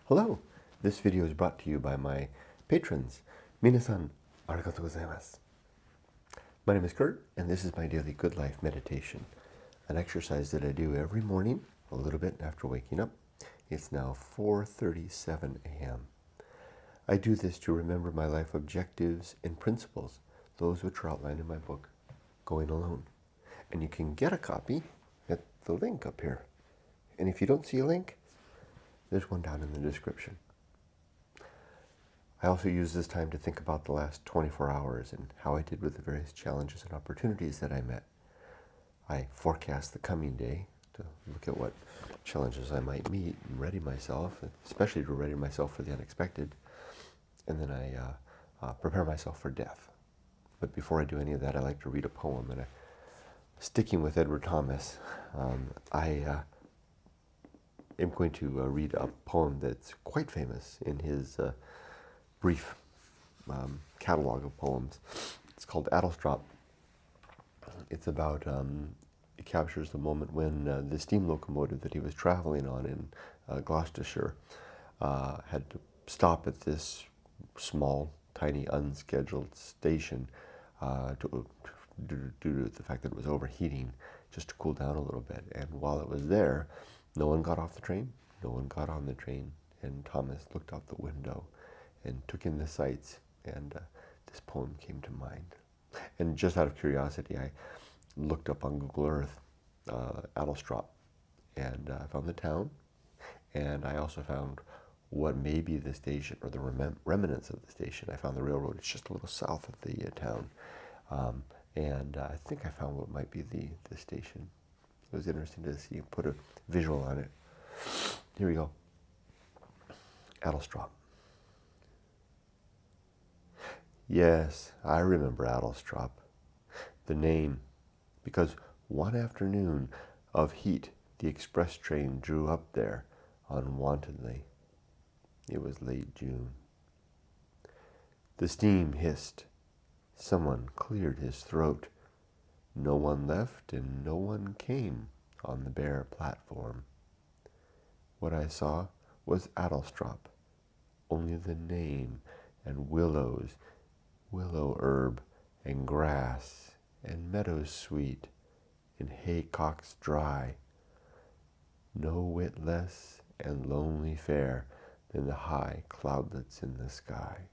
Hello! This video is brought to you by my patrons. Minasan, arigatou gozaimasu. My name is Kurt, and this is my daily good life meditation, an exercise that I do every morning, a little bit after waking up. It's now 4:37 a.m. I do this to remember my life objectives and principles, those which are outlined in my book, Going Alone. And you can get a copy at the link up here. And if you don't see a link, there's one down in the description. I also use this time to think about the last 24 hours and how I did with the various challenges and opportunities that I met. I forecast the coming day to look at what challenges I might meet and ready myself, especially to ready myself for the unexpected. And then I prepare myself for death. But before I do any of that, I like to read a poem. And sticking with Edward Thomas, I am going to read a poem that's quite famous in his brief catalog of poems. It's called Addlestrop. It's about, it captures the moment when the steam locomotive that he was traveling on in Gloucestershire had to stop at this small, tiny, unscheduled station due to the fact that it was overheating, just to cool down a little bit. And while it was there, no one got off the train, no one got on the train, and Thomas looked out the window and took in the sights, and this poem came to mind. And just out of curiosity, I looked up on Google Earth Addlestrop, and I found the town, and I also found what may be the station, or the remnants of the station. I found the railroad. It's just a little south of the town, and I think I found what might be the station. It was interesting to see, put a visual on it. Here we go. Addlestrop. Yes, I remember Addlestrop, the name, because one afternoon of heat the express train drew up there unwontedly. It was late June. The steam hissed. Someone cleared his throat. No one left and no one came on the bare platform. What I saw was Addlestrop, only the name, and willows, willow herb, and grass, and meadows sweet, and haycocks dry, no whit less and lonely fair than the high cloudlets in the sky.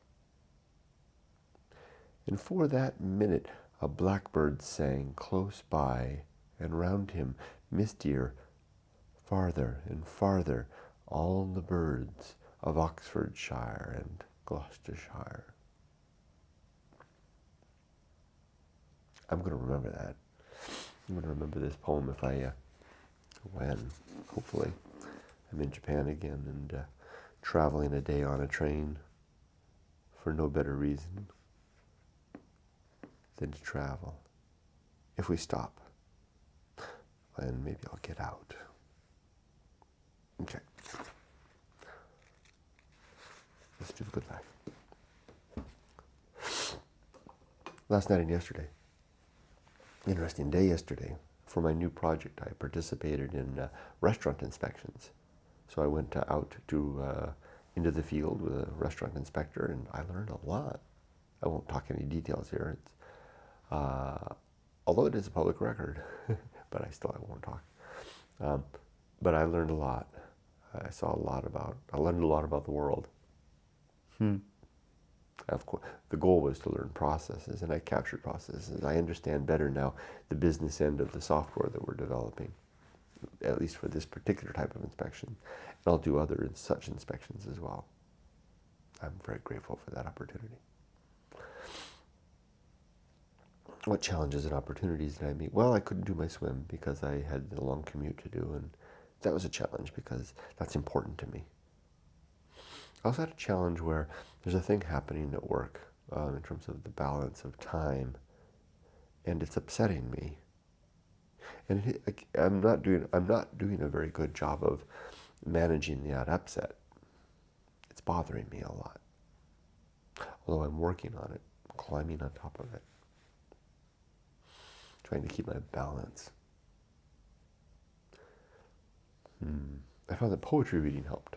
And for that minute a blackbird sang close by, and round him, mistier, farther and farther, all the birds of Oxfordshire and Gloucestershire. I'm going to remember that. I'm going to remember this poem if when, hopefully, I'm in Japan again and traveling a day on a train for no better reason than to travel. If we stop, then maybe I'll get out. Okay. Let's do the good life. Last night and yesterday, interesting day yesterday. For my new project, I participated in restaurant inspections. So I went out into the field with a restaurant inspector, and I learned a lot. I won't talk any details here. It's, although it is a public record, but I won't talk. But I learned a lot. I learned a lot about the world. Of course, the goal was to learn processes, and I captured processes. I understand better now the business end of the software that we're developing, at least for this particular type of inspection. And I'll do other such inspections as well. I'm very grateful for that opportunity. What challenges and opportunities did I meet? Well, I couldn't do my swim because I had a long commute to do, and that was a challenge because that's important to me. I also had a challenge where there's a thing happening at work in terms of the balance of time, and it's upsetting me. And I'm not doing a very good job of managing that upset. It's bothering me a lot, although I'm working on it, climbing on top of it, trying to keep my balance. I found that poetry reading helped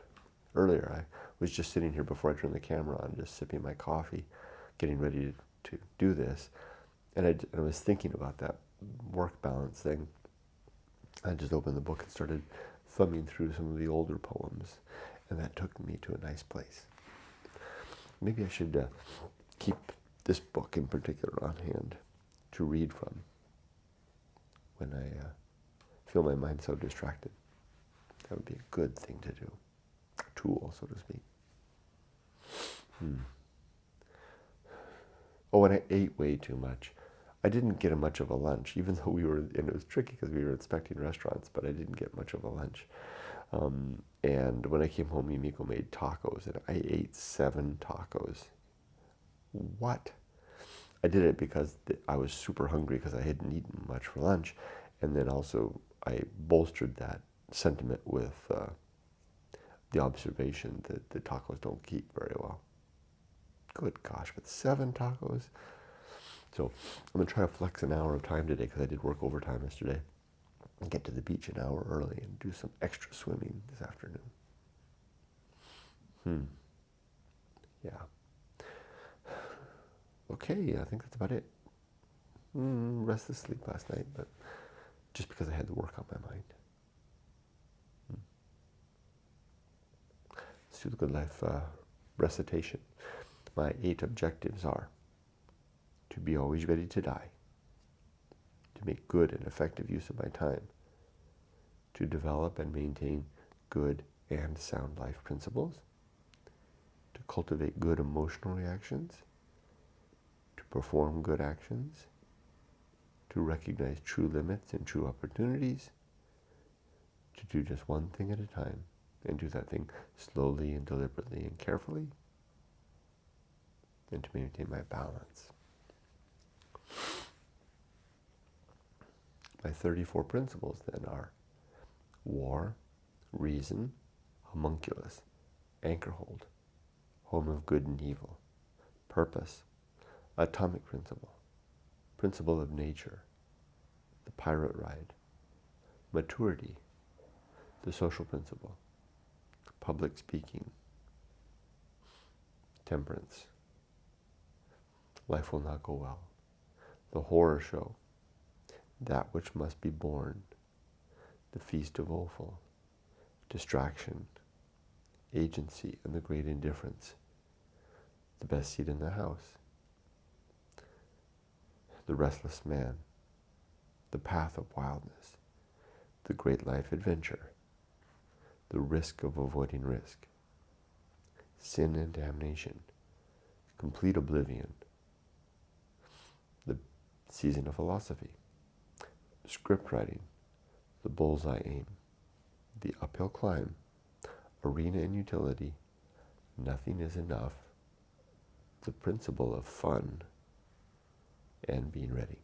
earlier. I was just sitting here before I turned the camera on, just sipping my coffee, getting ready to do this. And I was thinking about that work balance thing. I just opened the book and started thumbing through some of the older poems, and that took me to a nice place. Maybe I should keep this book in particular on hand to read from when I feel my mind so distracted. That would be a good thing to do, a tool, so to speak. Oh, and I ate way too much. I didn't get much of a lunch, even though and it was tricky because we were inspecting restaurants, but I didn't get much of a lunch. And when I came home, Yumiko made tacos, and I ate 7 tacos. What? I did it because I was super hungry because I hadn't eaten much for lunch, and then also I bolstered that sentiment with the observation that the tacos don't keep very well. Good gosh, but 7 tacos? So I'm going to try to flex an hour of time today because I did work overtime yesterday and get to the beach an hour early and do some extra swimming this afternoon. Yeah. Okay, I think that's about it. Restless sleep last night, but just because I had the work on my mind. Let's do the Good Life recitation. My 8 objectives are: to be always ready to die, to make good and effective use of my time, to develop and maintain good and sound life principles, to cultivate good emotional reactions, to perform good actions, to recognize true limits and true opportunities, to do just one thing at a time, and do that thing slowly and deliberately and carefully, and to maintain my balance. My 34 principles then are: war, reason, homunculus, anchorhold, home of good and evil, purpose, atomic principle, principle of nature, the pirate ride, maturity, the social principle, public speaking, temperance, life will not go well, the horror show, that which must be borne, the feast of Offal, distraction, agency and the great indifference, the best seat in the house, the restless man, the path of wildness, the great life adventure, the risk of avoiding risk, sin and damnation, complete oblivion, the season of philosophy, script writing, the bullseye aim, the uphill climb, arena and utility, nothing is enough, the principle of fun, and being ready.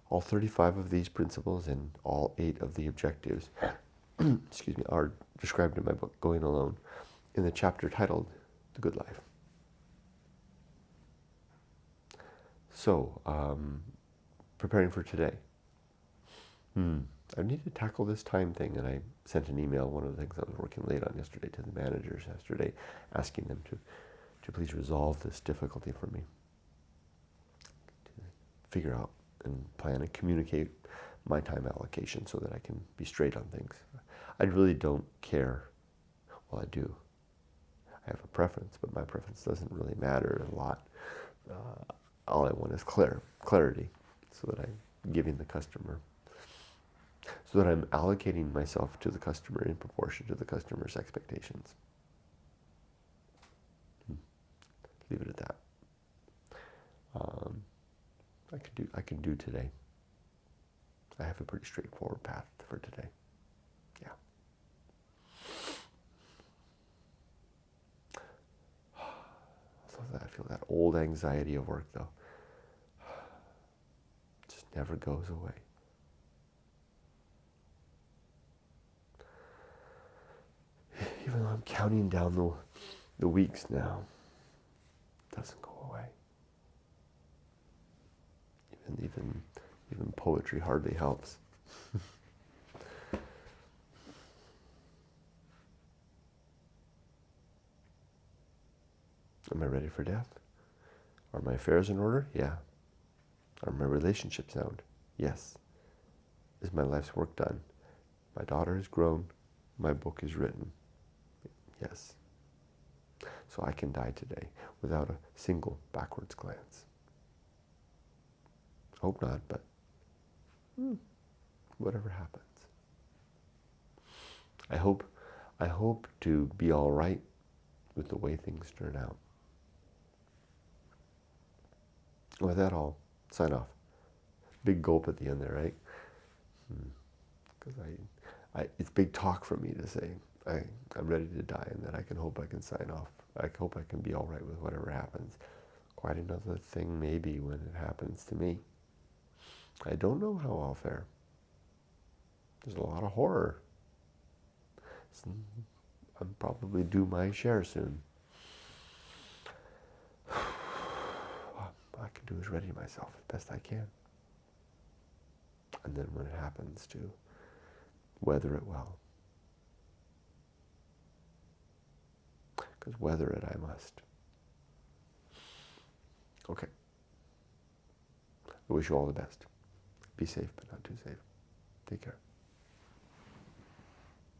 All 35 of these principles and all 8 of the objectives excuse me, are described in my book, Going Alone, in the chapter titled The Good Life. So, preparing for today. I need to tackle this time thing, and I sent an email, one of the things I was working late on yesterday, to the managers yesterday, asking them to please resolve this difficulty for me, to figure out and plan and communicate my time allocation so that I can be straight on things. I really don't care. Well, I do. I have a preference, but my preference doesn't really matter a lot. All I want is clarity, so that I'm giving the customer, so that I'm allocating myself to the customer in proportion to the customer's expectations. Leave it at that. I can do today. I have a pretty straightforward path for today. Yeah. I feel that old anxiety of work, though. It just never goes away. Even though I'm counting down the weeks now, it doesn't go away. Even poetry hardly helps. Am I ready for death? Are my affairs in order? Yeah. Are my relationships sound? Yes. Is my life's work done? My daughter is grown. My book is written. Yes. So I can die today without a single backwards glance. Hope not, but whatever happens. I hope to be all right with the way things turn out. With that, I'll sign off. Big gulp at the end there, right? Because it's big talk for me to say I'm ready to die, and that I can sign off. I hope I can be all right with whatever happens. Quite another thing maybe when it happens to me. I don't know how I'll fare. There's a lot of horror. I'll probably do my share soon. All I can do is ready myself as best I can. And then when it happens, to weather it well. Because weather it I must. Okay. I wish you all the best. Be safe, but not too safe. Take care.